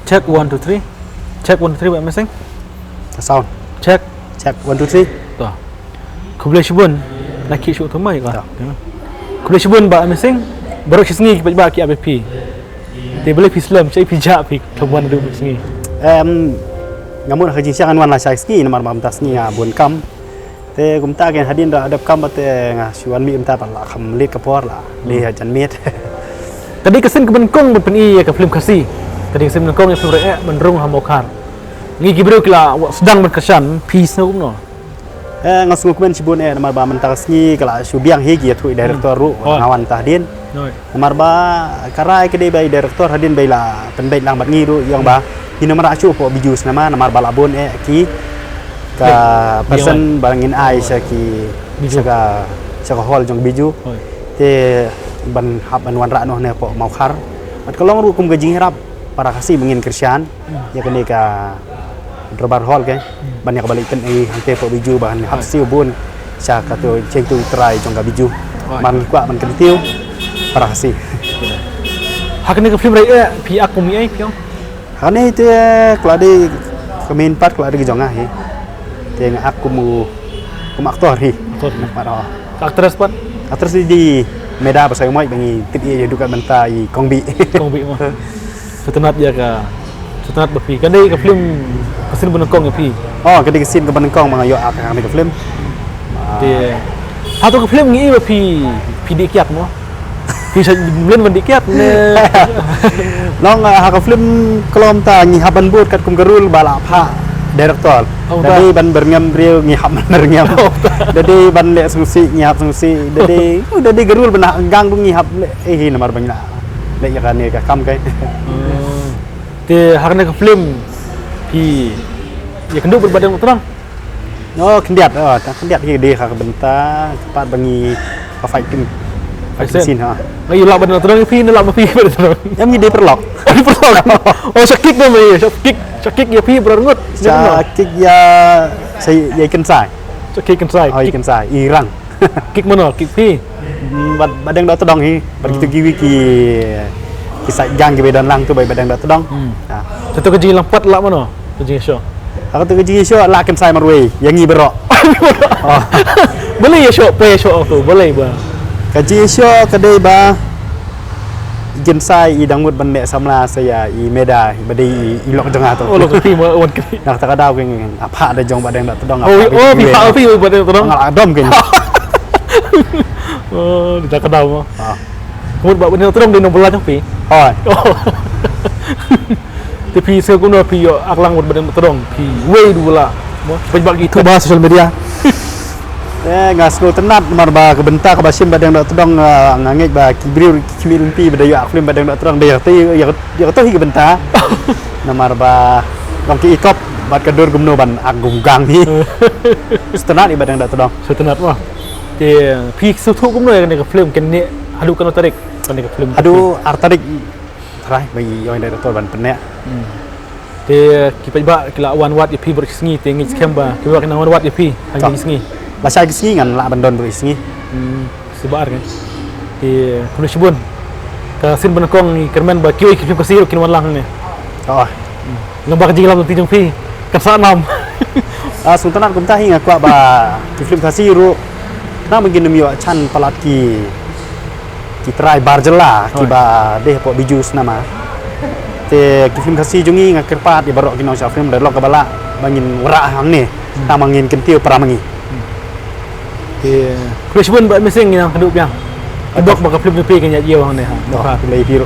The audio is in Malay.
Check 1 2 3. Check 1 2 3 bạn missing. Sound. Check. Check 1 2 3. Tuh. Keboleh shubun. Laki syuk thumai ka. Tuh. Keboleh shubun bạn missing. Baru singi ba ki APP. Dia boleh Islam, saya pijak pi thumwan du singi. Ngamun haji siang wan la sai ski namar mam tas ni bun kam. Te gumta gen hadin da adap kam te nga suan mi umta pa la kham lit kapor la. Li jan met. Tadi kesin kebenkong berpeni ya ke film kasih. Tadi kesin kebenkong ya film raya menrung hamokar. Ngi gibreu kila sedang berkesan peace na umno. Ngasu kumen cibun namar ba mentas ni kala subiang higi ya tu director ru ngawan tahdin. Namar ba karai ke dei director hadin bai la penbai lang bat ngi ru yang ba hina mara acu po bijus nama namar ba labun ki ka person balangin ai ki saka hol jong biju. Te ban hab ban wan ra noh ne po mau khar bat kolong ru kum gajing harap para kasih mengin Kristian ya kene ka Drobar hall ke ban yak balik pen hante po biju ban hab siu bun sa ka tu cheng tu trai jong ka biju ban kwa ban kentiu para kasih hakne ke film raya pi aku mi ai piong hane te klade kemin pat klade ke jonga he te aku mu kum aktor hi para aktris pan aktris di Meda pasai moi bangi tip ye duka benta i kongbi mah setenat ya ka setenat berpi kan dei ke film kesin benengkong ya pi oh kedi kesin ke benengkong mga yo akan ke film dia satu ke film ngi pi dikiat mo pi sa bulan dikiat ne long ha ke film kolom ta ngi haban bot kat kum garul bala pha director dari ban berngam riu ngi hab berngam dari ban le susi ngi hab susi dari garul bena gang tu ngi hab hi namar bangla le ya kan ne ka kam kai te hakne ke film pi ya kenduk berbadan terang oh kendiat kendiat hi de ha benta cepat bangi ka fighting sin ha ngai lak badan terang pi ne lak pi badan terang em ngi de perlok oh sakit na mai sakit ya pi berangut sakit ya saya ya kensai sakit kensai oh kensai irang kick mana kick pi badang dak todong hi begitu giwi ki kisah jang ke bedan lang tu bai badang dak todong satu keji lampat lak mana keji show aku tu keji show lak kensai marway yang ngi berok boleh ya show pe show tu boleh ba keji show kedai ba kensai i dangmut ban nek samla saya i Meda badi i lok jengah tu oh lok pi ma wan ke nak tak ada ke apa ada jong badang dak todong oh pi badang todong ngal adom ke oh dak kadau mah kemudian badang todong di nombor lah pi oh tapi saya guna pi aklang badang todong pi way dula mo bagi itu bahas sosial media ngasku tenat marba ke benta ke basim badang dak todong ngangit ba kibril pi badayu aklim badang dak todong dia ya tu hi ke benta namar ba dong ki ikop bat kedur gumno ban agung gang hi setenat i badang dak todong setenat mah dia pi sutu gumno kan ke film kan ni adu kan tarik kan ke film adu artarik trai bagi yo director ban penek dia kipai ba kila wan wat pi bersengi tengi skemba kiba kena wan wat pi hangi sengi Basai kesingi ngan la bandon berisngi. Sebar kan. Di Pulau Sibun. Ka sin benekong ni kermen ba kioi film kasir kin walang ni. Oh. Lembak jinglam ti jong pi. Kasanam. Sultanat kumta hinga kwa ba film kasir ru. Na mungkin mi chan palat ki trai barjela ki ba deh po bijus nama. Te film kasir jungi ngakerpat di barok kinau sa film dalok kabala bangin wara hang ni. Tamangin kentiu pramangi. Pulau Sibun ba mesing yang hidup yang. Dok baka film pi kan ya jiwa hang ni ha. Dok lay piro.